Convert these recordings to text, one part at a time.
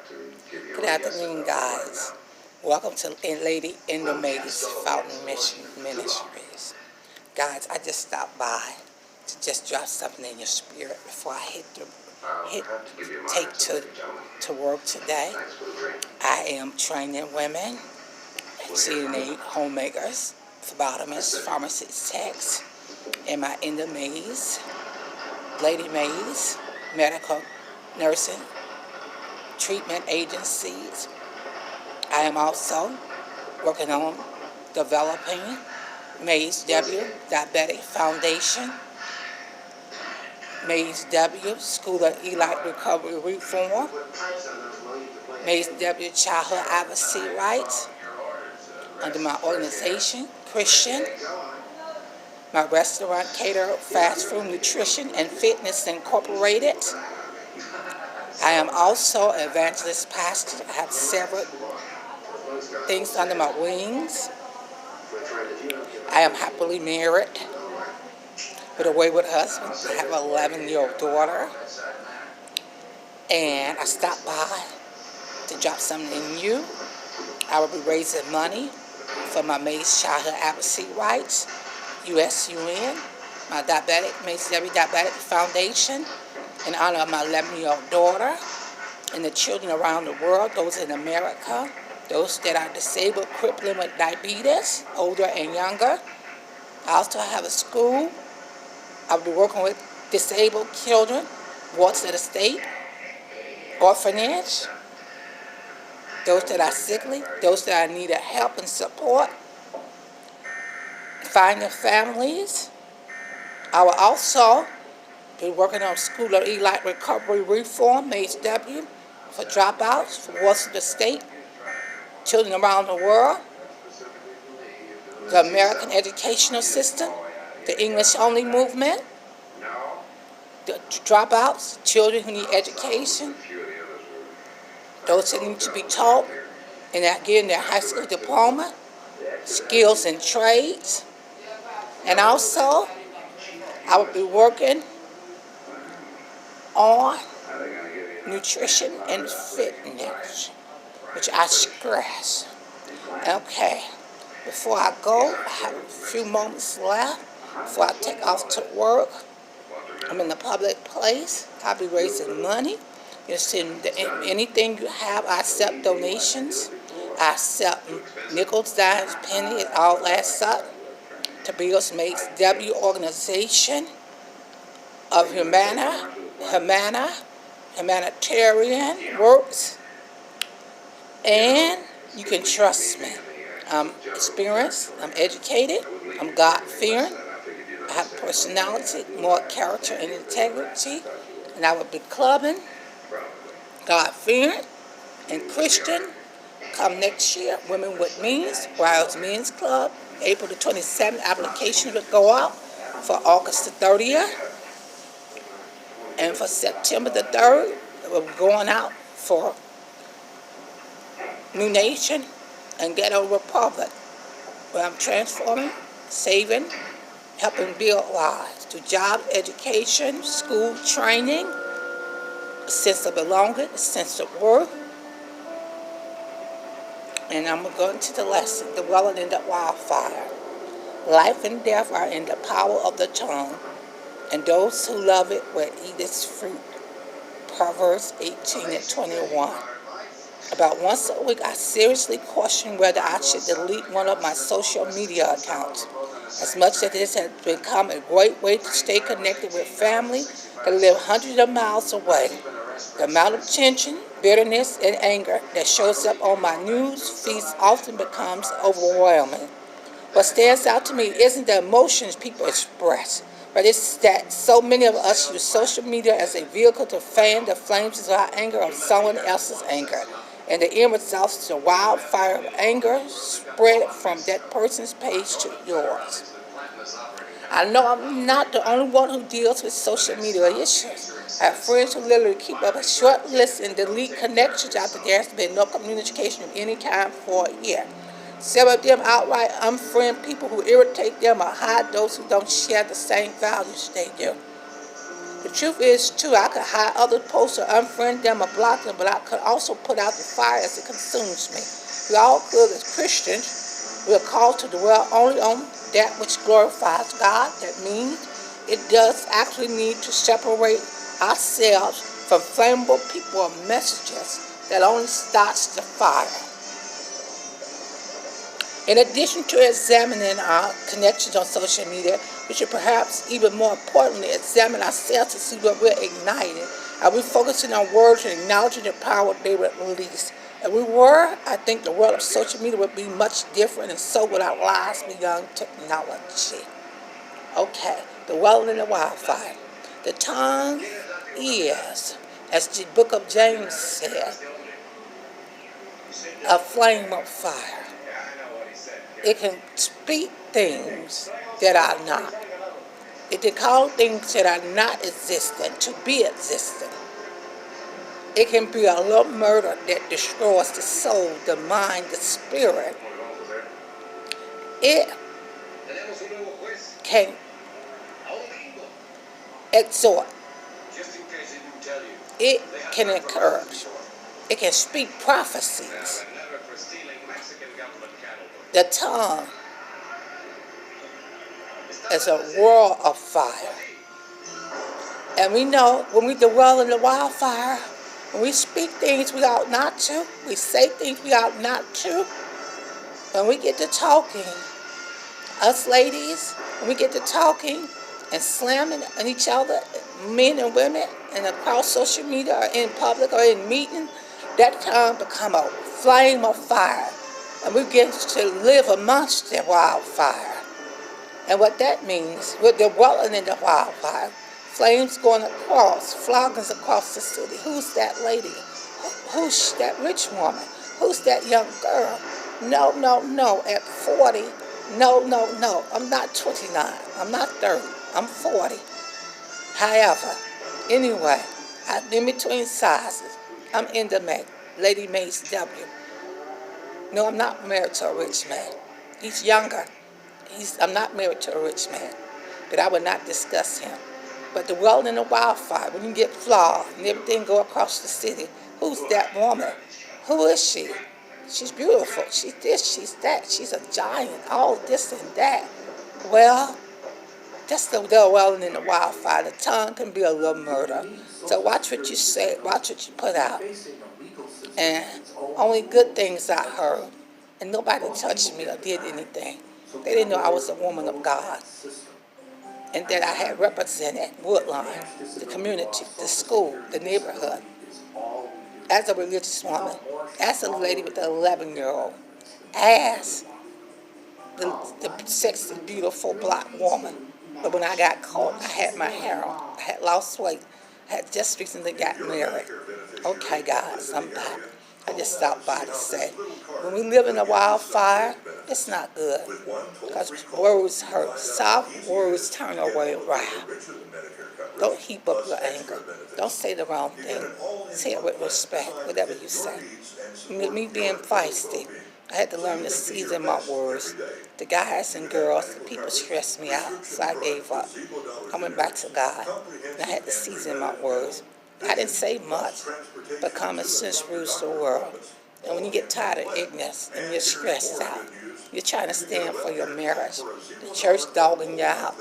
Good afternoon, guys. Welcome to Lady Inda Maes Fountain Mission Ministries. Guys, I just stopped by to just drop something in your spirit before I take to work today. I am training women, CNA homemakers, phlebotomists, pharmacy techs, in my Inda Maes, Lady Maes, medical nursing, treatment agencies. I am also working on developing Maes W Diabetic Foundation, Maes W School of Elite Recovery Reform, Maes W Childhood Advocacy Rights under my organization, Christian, my restaurant, Cater Fast Food Nutrition and Fitness Incorporated. I am also an evangelist pastor. I have several things under my wings. I am happily married with a wayward husband. I have an 11-year-old daughter. And I stopped by to drop something in you. I will be raising money for my Maes Childhood Advocacy Rights, USUN, my Maes W Diabetic Foundation, in honor of my 11-year-old daughter and the children around the world, those in America, those that are disabled, crippling with diabetes, older and younger. I also have a school. I'll be working with disabled children, wards of the state, orphanage, those that are sickly, those that are needed help and support, finding families. I will also be working on School of Elite Recovery Reform, Maes W, for dropouts, for wards of the state, children around the world, the American educational system, the English-only movement, the dropouts, children who need education, those that need to be taught and getting their high school diploma, skills and trades. And also, I will be working on nutrition and fitness, which I stress. Okay, before I go, I have a few moments left before I take off to work. I'm in a public place. I'll be raising money. You send anything you have. I accept donations. I accept nickels, dimes, pennies. It all adds up to build Maes W organization of humanitarian works, and you can trust me. I'm experienced, I'm educated, I'm God-fearing, I have personality, more character and integrity, and I will be clubbing, God-fearing, and Christian come next year. Women with Means, Wild Men's Club, April the 27th, applications will go out for August the 30th. And for September the 3rd, we're going out for New Nation and Ghetto Republic, where I'm transforming, saving, helping build lives through job, education, school training, a sense of belonging, a sense of worth. And I'm going to go into the lesson, dwelling in the wildfire. Life and death are in the power of the tongue, and those who love it will eat its fruit. Proverbs 18:21. About once a week, I seriously question whether I should delete one of my social media accounts. As much as this has become a great way to stay connected with family that live hundreds of miles away, the amount of tension, bitterness, and anger that shows up on my news feeds often becomes overwhelming. What stands out to me isn't the emotions people express, but it's that so many of us use social media as a vehicle to fan the flames of our anger of someone else's anger. And the end result is a wildfire of anger spread from that person's page to yours. I know I'm not the only one who deals with social media issues. I have friends who literally keep up a short list and delete connections after there has been no communication of any kind for a year. Several of them outright unfriend people who irritate them or hide those who don't share the same values they do. The truth is, too, I could hide other posts or unfriend them or block them, but I could also put out the fire as it consumes me. We all could, as Christians, we are called to dwell only on that which glorifies God. That means it does actually need to separate ourselves from flammable people or messages that only starts the fire. In addition to examining our connections on social media, we should perhaps even more importantly examine ourselves to see what we're igniting. Are we focusing on words and acknowledging the power they would release? If we were, I think the world of social media would be much different, and so would our lives beyond technology. Okay, the well and the wildfire. The tongue is, as the book of James said, a flame of fire. It can speak things that are not. It can call things that are not existent to be existent. It can be a little murder that destroys the soul, the mind, the spirit. It can exhort. It can encourage. It can speak prophecies. The tongue is a world of fire. And we know when we dwell in the wildfire, when we speak things we ought not to, we say things we ought not to, when we get to talking, us ladies, when we get to talking and slamming on each other, men and women, and across social media or in public or in meeting, that tongue become a flame of fire. And we get to live amongst the wildfire. And what that means, we're dwelling in the wildfire. Flames going across, floggings across the city. Who's that lady? Who's that rich woman? Who's that young girl? No. At 40, no. I'm not 29. I'm not 30. I'm 40. However, anyway, I'm in between sizes. I'm Inda, Lady Maes W. No, I'm not married to a rich man. He's younger. I'm not married to a rich man, but I would not discuss him. But the well in the wildfire, when you get flogged and everything go across the city, who's that woman? Who is she? She's beautiful. She's this, she's that. She's a giant, all this and that. Well, that's the well in the wildfire. The tongue can be a little murder. So watch what you say, watch what you put out. And only good things I heard. And nobody touched me or did anything. They didn't know I was a woman of God. And that I had represented Woodline, the community, the school, the neighborhood, as a religious woman, as a lady with an 11-year-old, as the sexy, beautiful black woman. But when I got caught, I had my hair on. I had lost weight. I had just recently got married. Okay, guys, I'm back. I just stopped by to say, when we live in a wildfire, it's not good. Because words hurt. Soft words turn away wrath. Don't heap up your anger. Don't say the wrong thing. Say it with respect, whatever you say. Me being feisty, I had to learn to season my words. The guys and girls, the people stressed me out, so I gave up. I went back to God, and I had to season my words. I didn't say much, but common sense rules the world. And when you get tired of ignorance and you're stressed out, you're trying to stand for your marriage. The church dogging you out.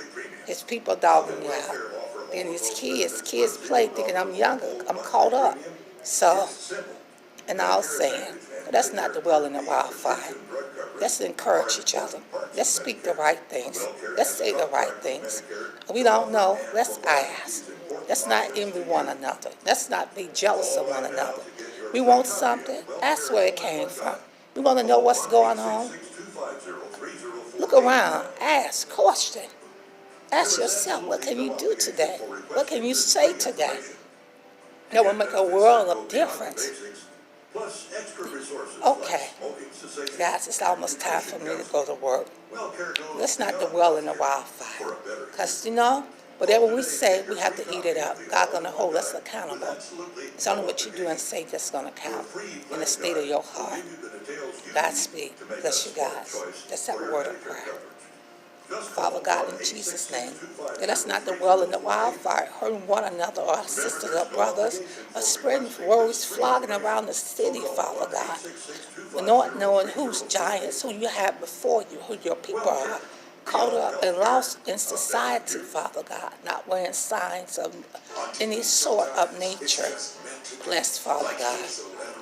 His people dogging you out. Then these kids play thinking I'm younger. I'm caught up. So, and I'll saying, let's not dwell in the wildfire. Let's encourage each other. Let's speak the right things. Let's say the right things. We don't know. Let's ask. Let's not envy one another. Let's not be jealous of one another. We want something. Ask where it came from. We want to know what's going on. Look around. Ask. Question. Ask yourself, what can you do today? What can you say today? That will make a world of difference. Okay. Guys, it's almost time for me to go to work. Let's not dwell in the wildfire. Because, whatever we say, we have to eat it up. God's going to hold us accountable. It's only what you do and say that's going to count in the state of your heart. Godspeed. Bless you guys. Let's have a word of prayer. Father God, in Jesus' name. Let us not dwell in the wildfire, hurting one another or our sisters or brothers, or spreading words, flogging around the city, Father God. Not knowing who's giants, who you have before you, who your people are. Caught up and lost in society, Father God, not wearing signs of any sort of nature. Bless, Father God.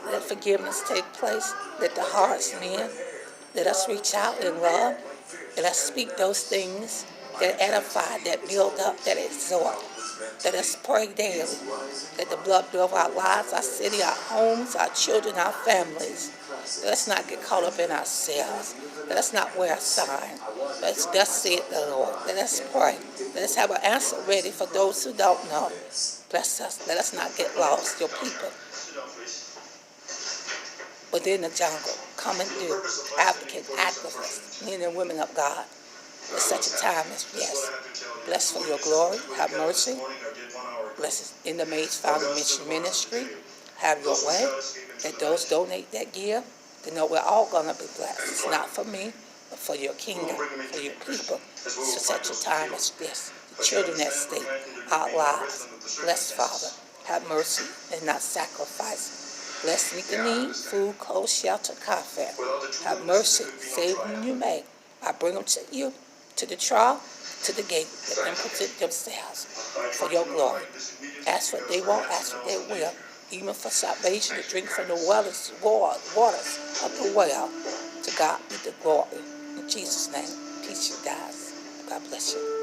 Let forgiveness take place. Let the hearts mend. Let us reach out in love. Let us speak those things that edify, that build up, that exhort. Let us pray daily. Let the blood flow of our lives, our city, our homes, our children, our families. Let us not get caught up in ourselves. Let us not wear a sign. Let us thus say it the Lord. Let us pray. Let us have an answer ready for those who don't know. Bless us. Let us not get lost, your people. Within the jungle, coming through, advocates, activists, men and women of God. For such a time as yes. Bless for your glory. Have mercy. Bless us in the Maes Founding Mission Ministry. Have your way. Let those donate that give to know we're all going to be blessed. It's not for me, but for your kingdom, for your people. For such a time as this. The children at stake, our lives. Bless, Father. Have mercy and not sacrifice. Bless, meet the need, food, clothes, shelter, comfort. Have mercy. Save whom you may. I bring them to you, to the trial, to the gate. Let them present themselves for your glory. Ask what they want, ask what they will. Even for salvation, to drink from the waters of the well. To God be the glory. In Jesus' name, peace you guys. God bless you.